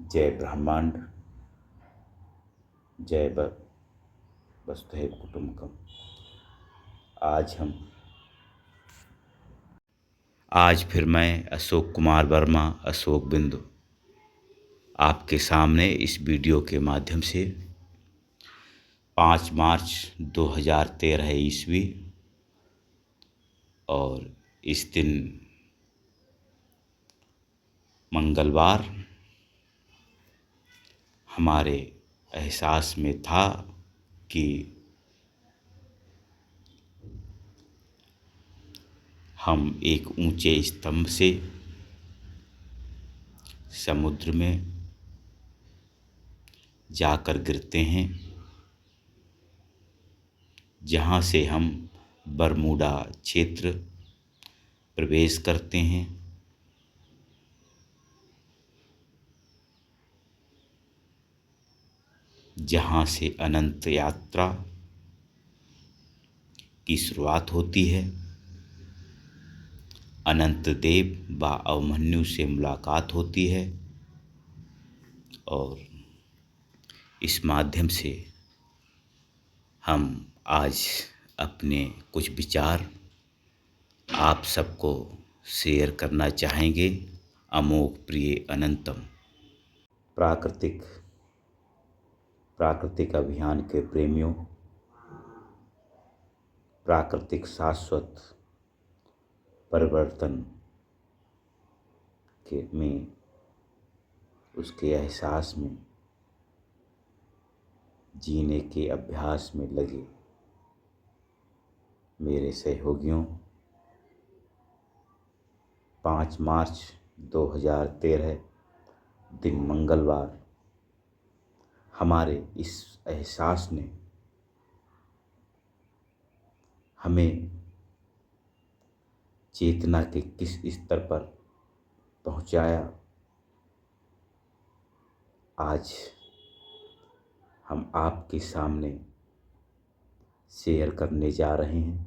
जय ब्रह्मांड, जय वसुधैव कुटुंबकम। आज फिर मैं अशोक कुमार वर्मा, अशोक बिंदु, आपके सामने इस वीडियो के माध्यम से 5 मार्च 2013 ईस्वी और इस दिन मंगलवार हमारे एहसास में था कि हम एक ऊंचे स्तंभ से समुद्र में जाकर गिरते हैं, जहां से हम बरमूडा क्षेत्र प्रवेश करते हैं। जहां से अनंत यात्रा की शुरुआत होती है। अनंत देव व अभिमन्यु से मुलाकात होती है और इस माध्यम से हम आज अपने कुछ विचार आप सबको शेयर करना चाहेंगे। अमोघ प्रिय अनंतम। प्राकृतिक अभियान के प्रेमियों, प्राकृतिक शाश्वत परिवर्तन में उसके एहसास में जीने के अभ्यास में लगे मेरे सहयोगियों, 5 मार्च 2013 दिन मंगलवार हमारे इस एहसास ने हमें चेतना के किस स्तर पर पहुंचाया, आज हम आपके सामने शेयर करने जा रहे हैं।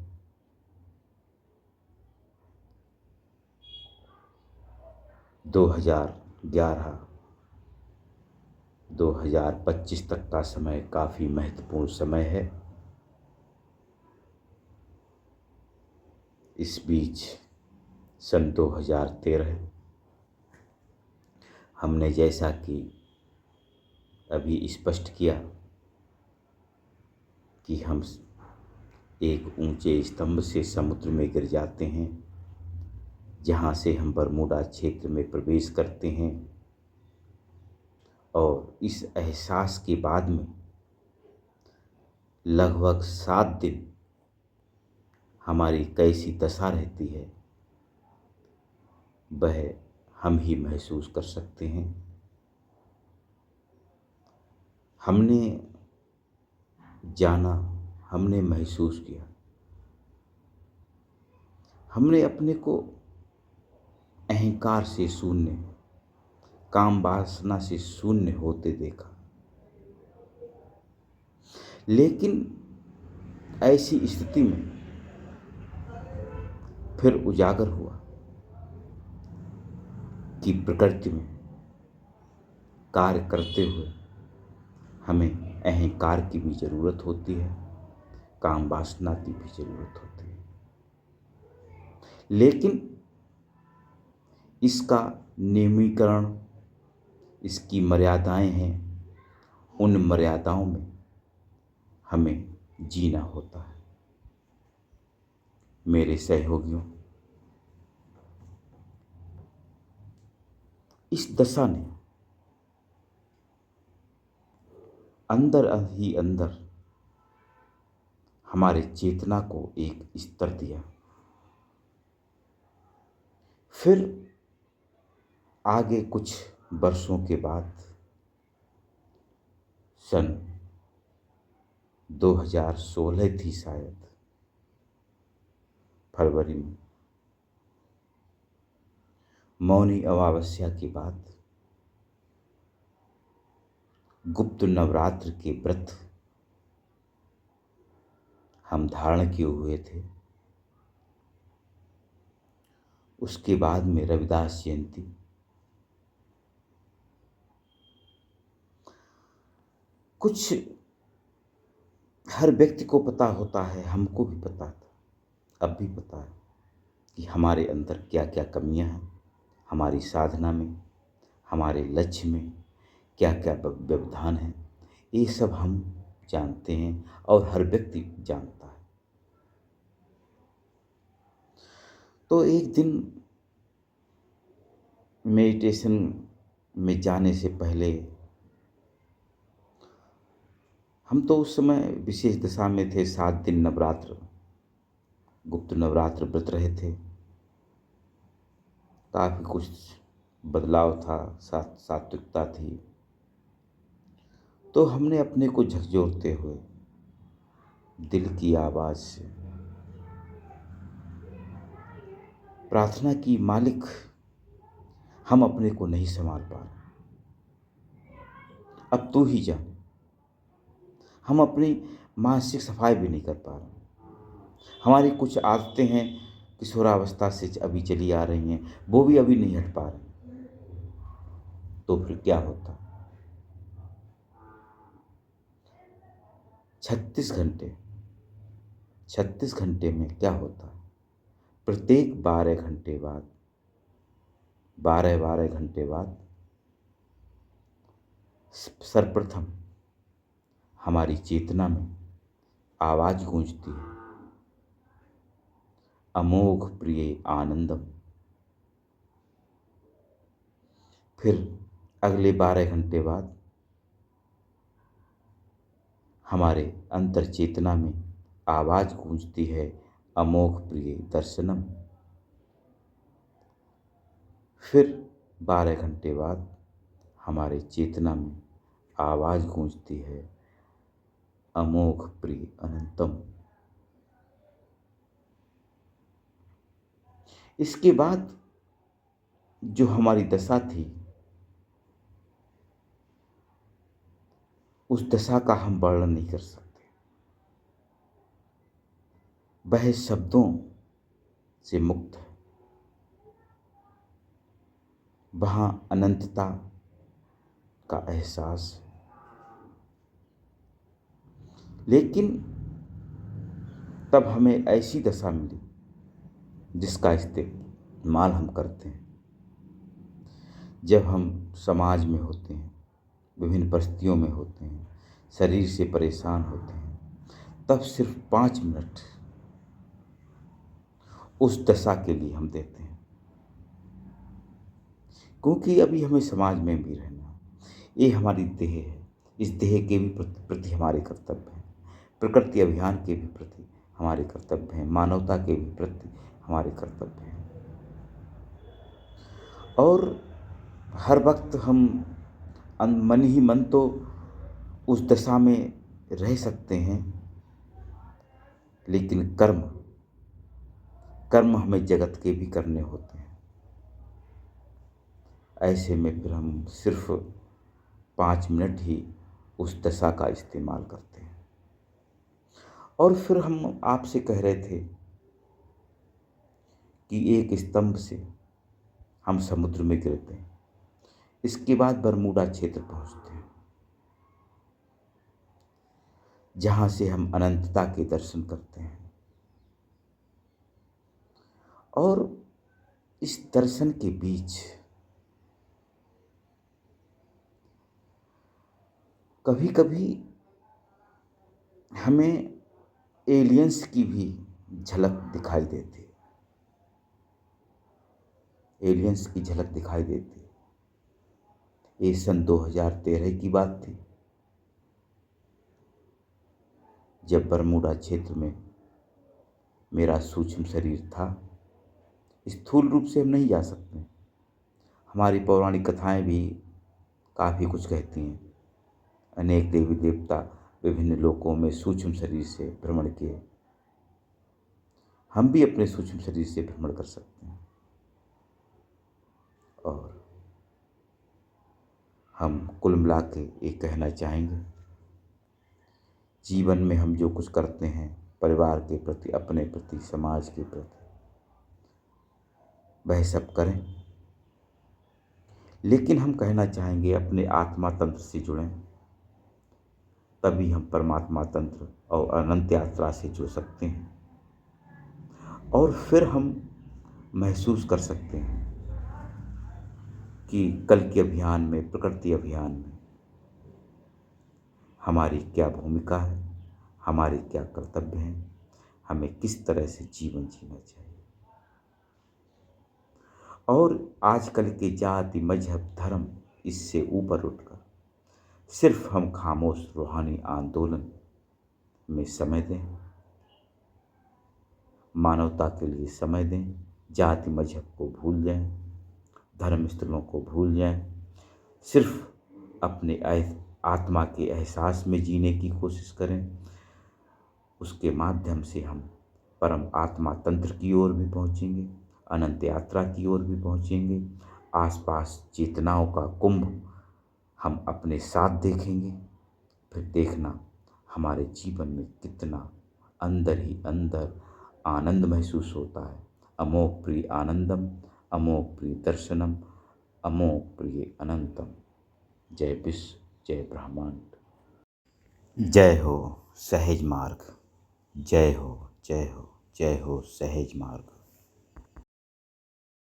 2011 2025 तक का समय काफ़ी महत्वपूर्ण समय है। इस बीच सन 2013 हमने, जैसा कि अभी स्पष्ट किया, कि हम एक ऊंचे स्तंभ से समुद्र में गिर जाते हैं, जहां से हम बरमूडा क्षेत्र में प्रवेश करते हैं और इस एहसास के बाद में लगभग 7 दिन हमारी कैसी दशा रहती है वह हम ही महसूस कर सकते हैं। हमने जाना, हमने महसूस किया, हमने अपने को अहंकार से शून्य, काम वासना से शून्य होते देखा। लेकिन ऐसी स्थिति में फिर उजागर हुआ कि प्रकृति में कार्य करते हुए हमें अहंकार की भी जरूरत होती है, काम वासना की भी जरूरत होती है। लेकिन इसका नियमीकरण, इसकी मर्यादाएं हैं, उन मर्यादाओं में हमें जीना होता है। मेरे सहयोगियों, इस दशा ने अंदर ही अंदर हमारे चेतना को एक स्तर दिया। फिर आगे कुछ वर्षों के बाद सन 2016 थी शायद, फरवरी में, मौनी अमावस्या के बाद गुप्त नवरात्र के व्रत हम धारण किए हुए थे। उसके बाद में रविदास जयंती, कुछ हर व्यक्ति को पता होता है, हमको भी पता था, अब भी पता है कि हमारे अंदर क्या क्या कमियां हैं, हमारी साधना में, हमारे लक्ष्य में क्या क्या व्यवधान है। ये सब हम जानते हैं और हर व्यक्ति जानता है। तो एक दिन मेडिटेशन में जाने से पहले हम तो उस समय विशेष दशा में थे। 7 दिन नवरात्र, गुप्त नवरात्र व्रत रहे थे। काफ़ी कुछ बदलाव था, सात्विकता थी। तो हमने अपने को झकझोरते हुए दिल की आवाज़ से प्रार्थना की, मालिक हम अपने को नहीं संभाल पा रहे, अब तू ही जान। हम अपनी मानसिक सफाई भी नहीं कर पा रहे। हमारी कुछ आदतें हैं किशोरावस्था से अभी चली आ रही हैं, वो भी अभी नहीं हट पा रही। तो फिर क्या होता? 36 घंटे में क्या होता? प्रत्येक 12 घंटे बाद सर्वप्रथम हमारी चेतना में आवाज गूंजती है, अमोघ प्रिय आनंदम। फिर अगले 12 घंटे बाद हमारे अंतर चेतना में आवाज गूंजती है, अमोघ प्रिय दर्शनम। फिर 12 घंटे बाद हमारे चेतना में आवाज गूंजती है, अमोघ प्रिय अनंतम। इसके बाद जो हमारी दशा थी, उस दशा का हम वर्णन नहीं कर सकते। वह शब्दों से मुक्त है। वहाँ अनंतता का एहसास है। लेकिन तब हमें ऐसी दशा मिली जिसका इस्तेमाल हम करते हैं। जब हम समाज में होते हैं, विभिन्न परिस्थितियों में होते हैं, शरीर से परेशान होते हैं, तब सिर्फ 5 मिनट उस दशा के लिए हम देते हैं। क्योंकि अभी हमें समाज में भी रहना है। ये हमारी देह है। इस देह के भी प्रति हमारे कर्तव्य हैं। प्रकृति अभियान के भी प्रति हमारे कर्तव्य हैं। मानवता के भी प्रति हमारे कर्तव्य हैं। और हर वक्त हम मन ही मन तो उस दशा में रह सकते हैं, लेकिन कर्म हमें जगत के भी करने होते हैं। ऐसे में फिर हम सिर्फ 5 मिनट ही उस दशा का इस्तेमाल करते हैं। और फिर हम आपसे कह रहे थे कि एक स्तंभ से हम समुद्र में गिरते हैं। इसके बाद बरमूडा क्षेत्र पहुंचते हैं, जहां से हम अनंतता के दर्शन करते हैं। और इस दर्शन के बीच कभी कभी हमें एलियंस की भी झलक दिखाई देती है। एलियंस की झलक दिखाई देती है। ये सन 2013 की बात थी, जब बरमूडा क्षेत्र में मेरा सूक्ष्म शरीर था। स्थूल रूप से हम नहीं जा सकते। हमारी पौराणिक कथाएं भी काफ़ी कुछ कहती हैं। अनेक देवी देवता विभिन्न लोकों में सूक्ष्म शरीर से भ्रमण किए। हम भी अपने सूक्ष्म शरीर से भ्रमण कर सकते हैं। और हम कुल मिला के ये कहना चाहेंगे, जीवन में हम जो कुछ करते हैं, परिवार के प्रति, अपने प्रति, समाज के प्रति, वह सब करें। लेकिन हम कहना चाहेंगे अपने आत्मा तंत्र से जुड़ें, तभी हम परमात्मा तंत्र और अनंत यात्रा से जुड़ सकते हैं और फिर हम महसूस कर सकते हैं कि कल के अभियान में, प्रकृति अभियान में हमारी क्या भूमिका है, हमारे क्या कर्तव्य हैं, हमें किस तरह से जीवन जीना चाहिए। और आजकल के जाति, मजहब, धर्म इससे ऊपर उठकर सिर्फ हम खामोश रूहानी आंदोलन में समय दें, मानवता के लिए समय दें, जाति मजहब को भूल जाएं, धर्म स्थलों को भूल जाएं, सिर्फ अपने आत्मा के एहसास में जीने की कोशिश करें। उसके माध्यम से हम परम आत्मा तंत्र की ओर भी पहुंचेंगे, अनंत यात्रा की ओर भी पहुंचेंगे। आसपास चेतनाओं का कुंभ हम अपने साथ देखेंगे। फिर देखना हमारे जीवन में कितना अंदर ही अंदर आनंद महसूस होता है। अमोघ प्रिय आनंदम, अमोघ प्रिय दर्शनम, अमोघ प्रिय अनंतम। जय विश्व, जय ब्रह्मांड। जय हो सहज मार्ग, जय हो, जय हो, जय हो सहज मार्ग।